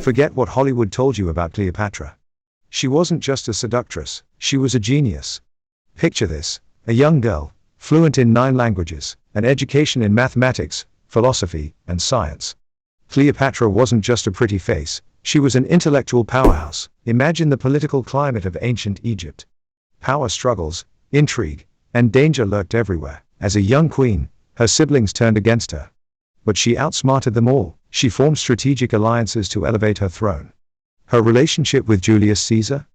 Forget what Hollywood told you about Cleopatra. She wasn't just a seductress, she was a genius. Picture this: a young girl, fluent in 9 languages, an education in mathematics, philosophy, and science. Cleopatra wasn't just a pretty face, she was an intellectual powerhouse. Imagine the political climate of ancient Egypt. Power struggles, intrigue, and danger lurked everywhere. As a young queen, her siblings turned against her. But she outsmarted them all. She formed strategic alliances to elevate her throne. Her relationship with Julius Caesar?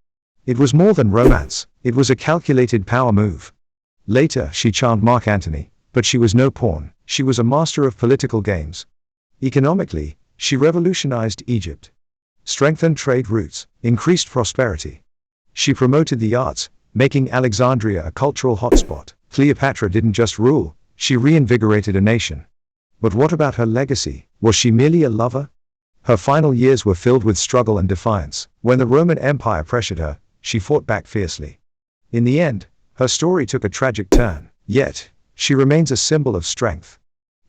It was more than romance, it was a calculated power move. Later, she charmed Mark Antony, but she was no pawn, she was a master of political games. Economically, she revolutionized Egypt. Strengthened trade routes, increased prosperity. She promoted the arts, making Alexandria a cultural hotspot. Cleopatra didn't just rule, she reinvigorated a nation. But what about her legacy? Was she merely a lover? Her final years were filled with struggle and defiance. When the Roman Empire pressured her, she fought back fiercely. In the end, her story took a tragic turn. Yet, she remains a symbol of strength.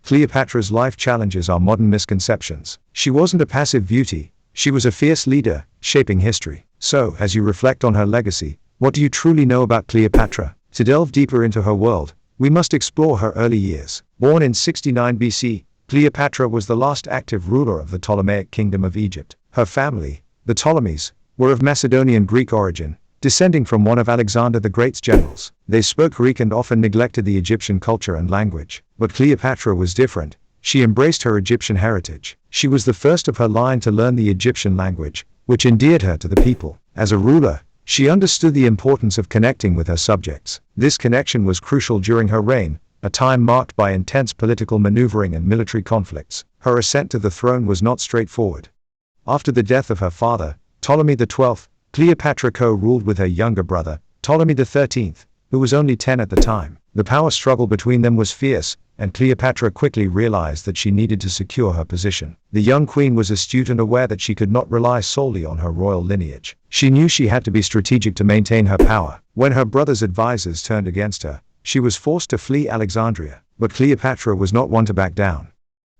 Cleopatra's life challenges our modern misconceptions. She wasn't a passive beauty, she was a fierce leader, shaping history. So, as you reflect on her legacy, what do you truly know about Cleopatra? To delve deeper into her world, we must explore her early years. Born in 69 BC, Cleopatra was the last active ruler of the Ptolemaic kingdom of Egypt. Her family, the Ptolemies, were of Macedonian Greek origin, descending from one of Alexander the Great's generals. They spoke Greek and often neglected the Egyptian culture and language. But Cleopatra was different. She embraced her Egyptian heritage. She was the first of her line to learn the Egyptian language, which endeared her to the people. As a ruler, she understood the importance of connecting with her subjects. This connection was crucial during her reign, a time marked by intense political maneuvering and military conflicts. Her ascent to the throne was not straightforward. After the death of her father, Ptolemy XII, Cleopatra co-ruled with her younger brother, Ptolemy XIII, who was only 10 at the time. The power struggle between them was fierce, and Cleopatra quickly realized that she needed to secure her position. The young queen was astute and aware that she could not rely solely on her royal lineage. She knew she had to be strategic to maintain her power. When her brother's advisors turned against her, she was forced to flee Alexandria. But Cleopatra was not one to back down.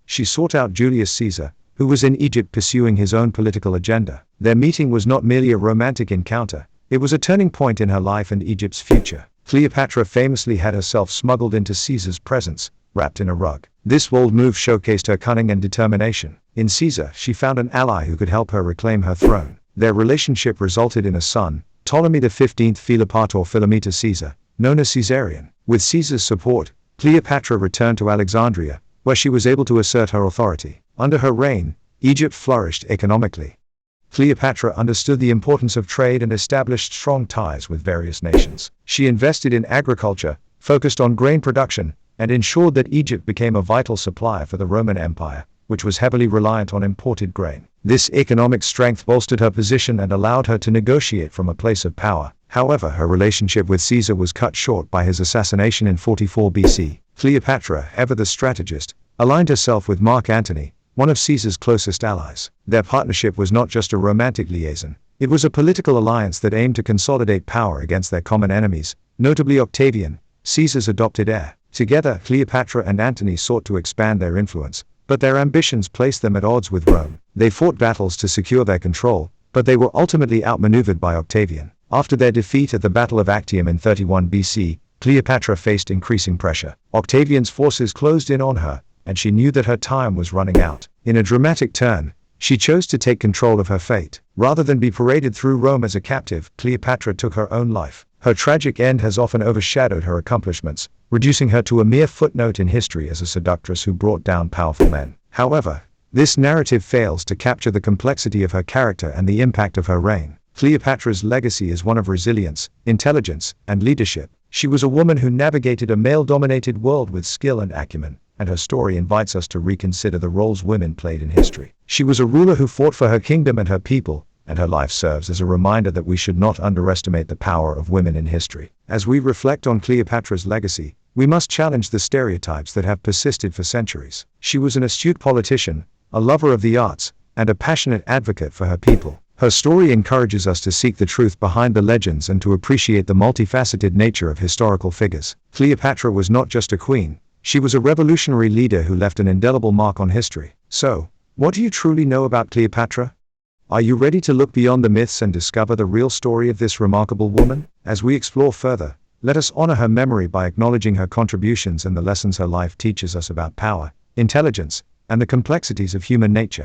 She sought out Julius Caesar, who was in Egypt pursuing his own political agenda. Their meeting was not merely a romantic encounter, it was a turning point in her life and Egypt's future. Cleopatra famously had herself smuggled into Caesar's presence, wrapped in a rug. This bold move showcased her cunning and determination. In Caesar, she found an ally who could help her reclaim her throne. Their relationship resulted in a son, Ptolemy XV Philopator Philometor Caesar, known as Caesarion. With Caesar's support, Cleopatra returned to Alexandria, where she was able to assert her authority. Under her reign, Egypt flourished economically. Cleopatra understood the importance of trade and established strong ties with various nations. She invested in agriculture, focused on grain production, and ensured that Egypt became a vital supplier for the Roman Empire, which was heavily reliant on imported grain. This economic strength bolstered her position and allowed her to negotiate from a place of power. However, her relationship with Caesar was cut short by his assassination in 44 BC. Cleopatra, ever the strategist, aligned herself with Mark Antony, one of Caesar's closest allies. Their partnership was not just a romantic liaison, it was a political alliance that aimed to consolidate power against their common enemies, notably Octavian, Caesar's adopted heir. Together, Cleopatra and Antony sought to expand their influence, but their ambitions placed them at odds with Rome. They fought battles to secure their control, but they were ultimately outmaneuvered by Octavian. After their defeat at the Battle of Actium in 31 BC, Cleopatra faced increasing pressure. Octavian's forces closed in on her, and she knew that her time was running out. In a dramatic turn, she chose to take control of her fate. Rather than be paraded through Rome as a captive, Cleopatra took her own life. Her tragic end has often overshadowed her accomplishments, reducing her to a mere footnote in history as a seductress who brought down powerful men. However, this narrative fails to capture the complexity of her character and the impact of her reign. Cleopatra's legacy is one of resilience, intelligence, and leadership. She was a woman who navigated a male-dominated world with skill and acumen, and her story invites us to reconsider the roles women played in history. She was a ruler who fought for her kingdom and her people, and her life serves as a reminder that we should not underestimate the power of women in history. As we reflect on Cleopatra's legacy, we must challenge the stereotypes that have persisted for centuries. She was an astute politician, a lover of the arts, and a passionate advocate for her people. Her story encourages us to seek the truth behind the legends and to appreciate the multifaceted nature of historical figures. Cleopatra was not just a queen, she was a revolutionary leader who left an indelible mark on history. So, what do you truly know about Cleopatra? Are you ready to look beyond the myths and discover the real story of this remarkable woman? As we explore further, let us honor her memory by acknowledging her contributions and the lessons her life teaches us about power, intelligence, and the complexities of human nature.